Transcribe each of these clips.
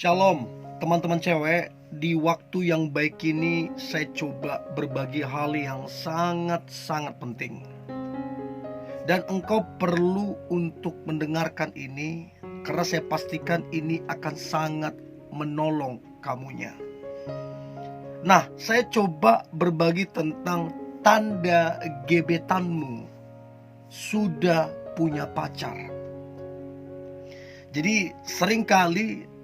Shalom teman-teman cewek. Di waktu yang baik ini saya coba berbagi hal yang sangat-sangat penting. Dan engkau perlu untuk mendengarkan ini, karena saya pastikan ini akan sangat menolong kamunya. Nah, saya coba berbagi tentang tanda gebetanmu sudah punya pacar. Jadi seringkali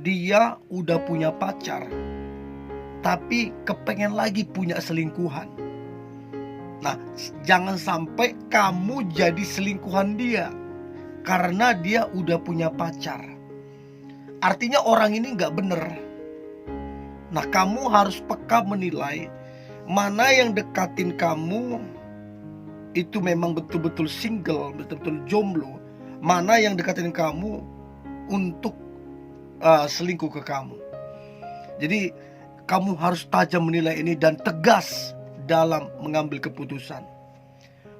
dia udah punya pacar, tapi kepengen lagi punya selingkuhan. Nah, jangan sampai kamu jadi selingkuhan dia karena dia udah punya pacar. Artinya orang ini gak bener. Nah, kamu harus peka menilai mana yang dekatin kamu itu memang betul-betul single, betul-betul jomblo. Mana yang dekatin kamu untuk selingkuh ke kamu. Jadi kamu harus tajam menilai ini dan tegas dalam mengambil keputusan.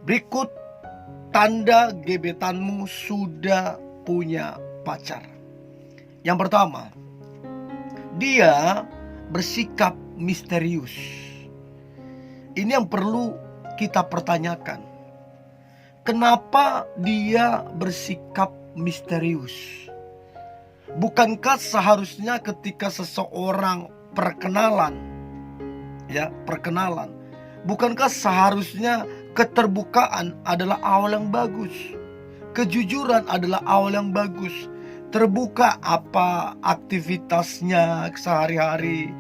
Berikut tanda gebetanmu sudah punya pacar. Yang pertama, dia bersikap misterius. Ini yang perlu kita pertanyakan. Kenapa dia bersikap misterius? Bukankah seharusnya ketika seseorang perkenalan, bukankah seharusnya keterbukaan adalah awal yang bagus, kejujuran adalah awal yang bagus, terbuka apa aktivitasnya sehari-hari,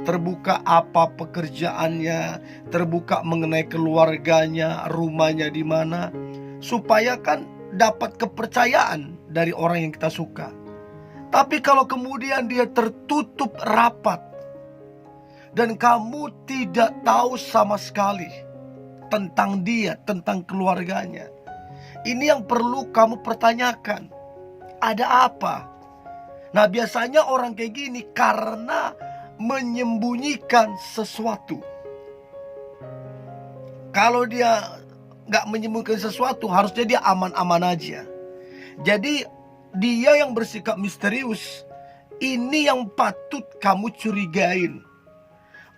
terbuka apa pekerjaannya, terbuka mengenai keluarganya, rumahnya di mana, supaya kan dapat kepercayaan dari orang yang kita suka. Tapi kalau kemudian dia tertutup rapat dan kamu tidak tahu sama sekali tentang dia, tentang keluarganya, ini yang perlu kamu pertanyakan. Ada apa? Nah, biasanya orang kayak gini karena menyembunyikan sesuatu. Kalau dia gak menyembunyikan sesuatu, harusnya dia aman-aman aja. Jadi dia yang bersikap misterius, ini yang patut kamu curigain.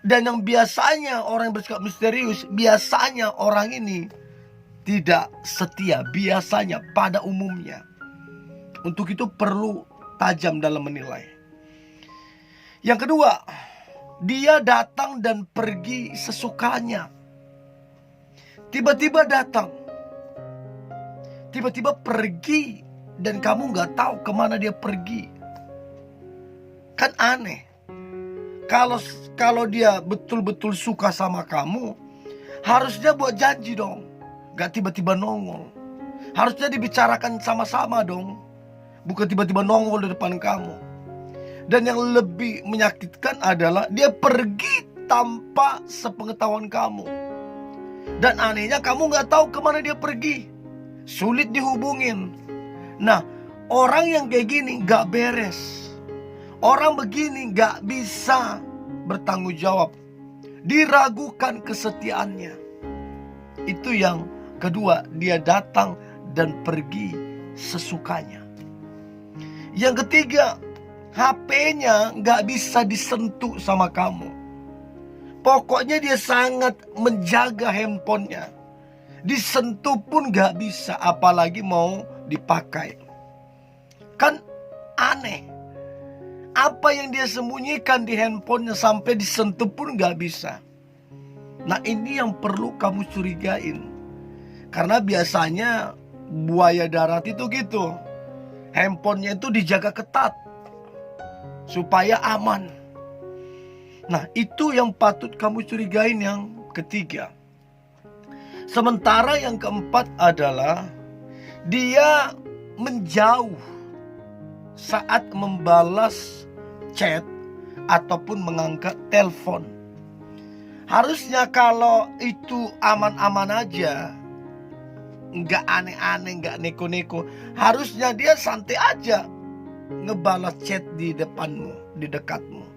Dan yang biasanya orang yang bersikap misterius, biasanya orang ini tidak setia, biasanya pada umumnya. Untuk itu perlu tajam dalam menilai. Yang kedua, dia datang dan pergi sesukanya. Tiba-tiba datang, tiba-tiba pergi, dan kamu gak tahu kemana dia pergi. Kan aneh. Kalau dia betul-betul suka sama kamu, harusnya buat janji dong. Gak tiba-tiba nongol. Harusnya dibicarakan sama-sama dong. Bukan tiba-tiba nongol di depan kamu. Dan yang lebih menyakitkan adalah dia pergi tanpa sepengetahuan kamu. Dan anehnya kamu gak tahu kemana dia pergi. Sulit dihubungin. Nah, orang yang kayak gini gak beres. Orang begini gak bisa bertanggung jawab. Diragukan kesetiaannya. Itu yang kedua, dia datang dan pergi sesukanya. Yang ketiga, HP-nya gak bisa disentuh sama kamu. Pokoknya dia sangat menjaga handphonenya. Disentuh pun gak bisa, apalagi mau dipakai. Kan aneh. Apa yang dia sembunyikan di handphonenya sampai disentuh pun gak bisa. Nah, ini yang perlu kamu curigain. Karena biasanya buaya darat itu gitu. Handphonenya itu dijaga ketat supaya aman. Nah, itu yang patut kamu curigain yang ketiga. Sementara yang keempat adalah dia menjauh saat membalas chat ataupun mengangkat telepon. Harusnya kalau itu aman-aman aja, nggak aneh-aneh, nggak neko-neko, harusnya dia santai aja ngebalas chat di depanmu, di dekatmu.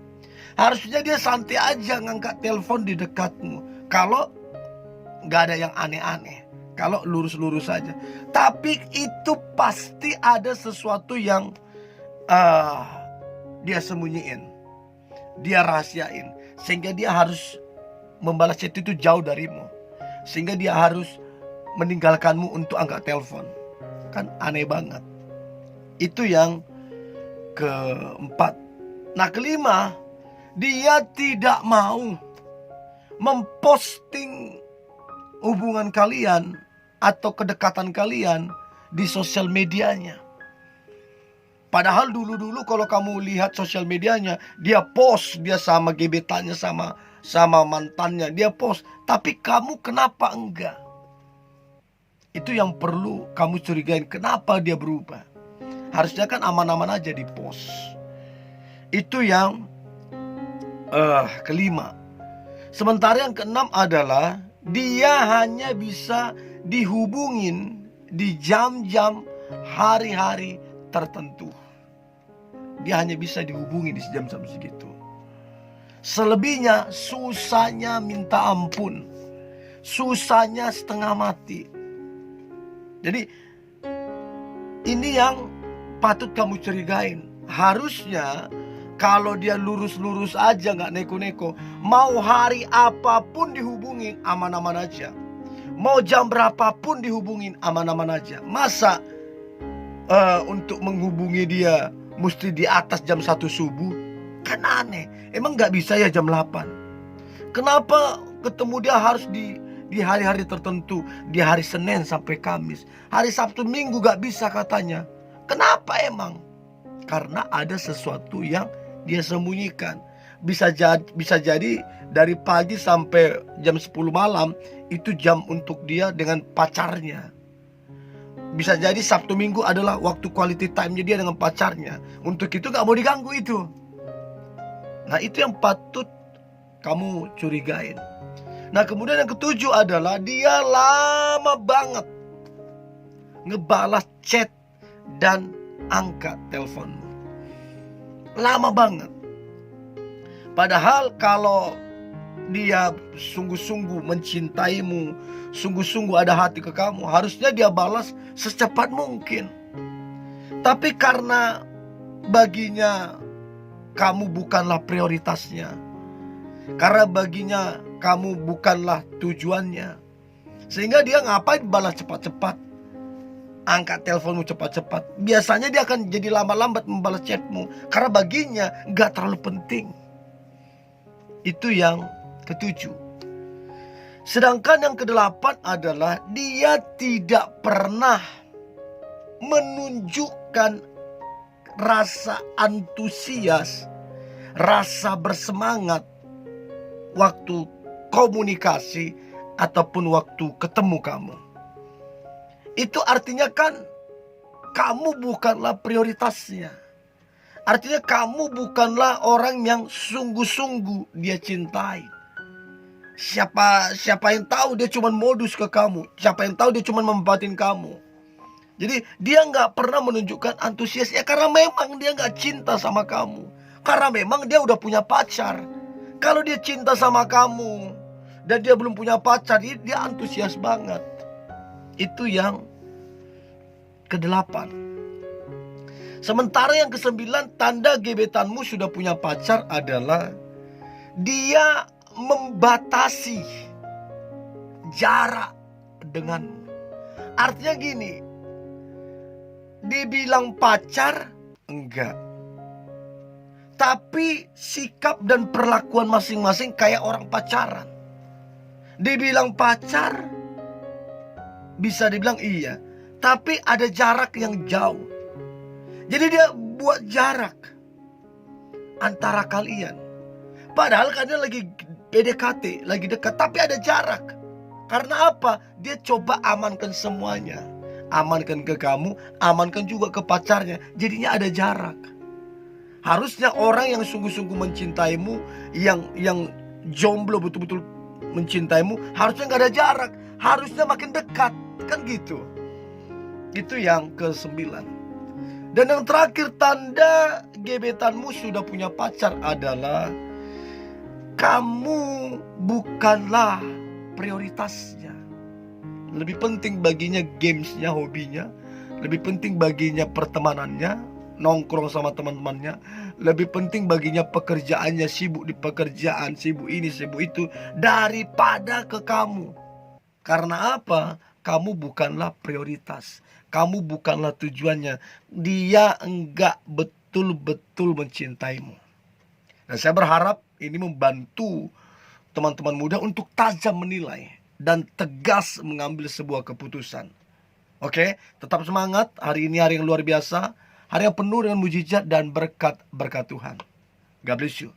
Harusnya dia santai aja ngangkat telepon di dekatmu. Kalau nggak ada yang aneh-aneh, kalau lurus-lurus saja. Tapi itu pasti ada sesuatu yang dia sembunyiin, dia rahasiain, sehingga dia harus membalas chat itu jauh darimu, sehingga dia harus meninggalkanmu untuk angkat telepon. Kan aneh banget. Itu yang keempat. Nah, kelima, dia tidak mau memposting hubungan kalian atau kedekatan kalian di sosial medianya. Padahal dulu-dulu kalau kamu lihat sosial medianya, dia post, dia sama gebetannya, sama mantannya, dia post. Tapi kamu kenapa enggak? Itu yang perlu kamu curigain, kenapa dia berubah. Harusnya kan aman-aman aja di post. Itu yang kelima. Sementara yang keenam adalah dia hanya bisa dihubungin di jam-jam hari-hari tertentu. Dia hanya bisa dihubungi di jam-jam segitu. Selebihnya susahnya minta ampun, susahnya setengah mati. Jadi ini yang patut kamu curigain. Harusnya kalau dia lurus-lurus aja, gak neko-neko, mau hari apapun dihubungin aman-aman aja, mau jam berapapun dihubungin aman-aman aja. Masa untuk menghubungi dia mesti di atas jam 1 subuh? Kan aneh. Emang gak bisa ya jam 8? Kenapa ketemu dia harus di hari-hari tertentu, di hari Senin sampai Kamis? Hari Sabtu Minggu gak bisa katanya. Kenapa emang? Karena ada sesuatu yang dia sembunyikan. Bisa jadi dari pagi sampai jam 10 malam itu jam untuk dia dengan pacarnya. Bisa jadi Sabtu Minggu adalah waktu quality time dia dengan pacarnya. Untuk itu gak mau diganggu itu. Nah, itu yang patut kamu curigain. Nah, kemudian yang ketujuh adalah dia lama banget ngebalas chat dan angkat teleponmu. Lama banget. Padahal kalau dia sungguh-sungguh mencintaimu, sungguh-sungguh ada hati ke kamu, harusnya dia balas secepat mungkin. Tapi karena baginya kamu bukanlah prioritasnya, karena baginya kamu bukanlah tujuannya, sehingga dia ngapain balas cepat-cepat, angkat teleponmu cepat-cepat. Biasanya dia akan jadi lambat-lambat membalas chatmu, karena baginya gak terlalu penting. Itu yang ketujuh. Sedangkan yang kedelapan adalah dia tidak pernah menunjukkan rasa antusias, rasa bersemangat waktu komunikasi ataupun waktu ketemu kamu. Itu artinya kan kamu bukanlah prioritasnya. Artinya kamu bukanlah orang yang sungguh-sungguh dia cintai. Siapa yang tahu dia cuma modus ke kamu. Siapa yang tahu dia cuma memanfaatin kamu. Jadi dia gak pernah menunjukkan antusias ya, karena memang dia gak cinta sama kamu. Karena memang dia udah punya pacar. Kalau dia cinta sama kamu dan dia belum punya pacar, dia antusias banget. Itu yang kedelapan. Sementara yang kesembilan, tanda gebetanmu sudah punya pacar adalah dia membatasi jarak denganmu. Artinya gini, dibilang pacar enggak, tapi sikap dan perlakuan masing-masing kayak orang pacaran. Dibilang pacar bisa dibilang iya, tapi ada jarak yang jauh. Jadi dia buat jarak antara kalian. Padahal kalian lagi PDKT, lagi dekat, tapi ada jarak. Karena apa? Dia coba amankan semuanya. Amankan ke kamu, amankan juga ke pacarnya. Jadinya ada jarak. Harusnya orang yang sungguh-sungguh mencintaimu, yang jomblo betul-betul mencintaimu, harusnya gak ada jarak. Harusnya makin dekat. Kan gitu. Itu yang ke-9. Dan yang terakhir, tanda gebetanmu sudah punya pacar adalah kamu bukanlah prioritasnya. Lebih penting baginya gamesnya, hobinya. Lebih penting baginya pertemanannya. nongkrong sama teman-temannya. Lebih penting baginya pekerjaannya, sibuk di pekerjaan, sibuk ini, sibuk itu, daripada ke kamu. Karena apa? Kamu bukanlah prioritas. Kamu bukanlah tujuannya. Dia enggak betul-betul mencintaimu. Dan saya berharap ini membantu teman-teman muda untuk tajam menilai dan tegas mengambil sebuah keputusan. Oke, tetap semangat. Hari ini hari yang luar biasa, hari yang penuh dengan mujizat dan berkat Tuhan. God bless you.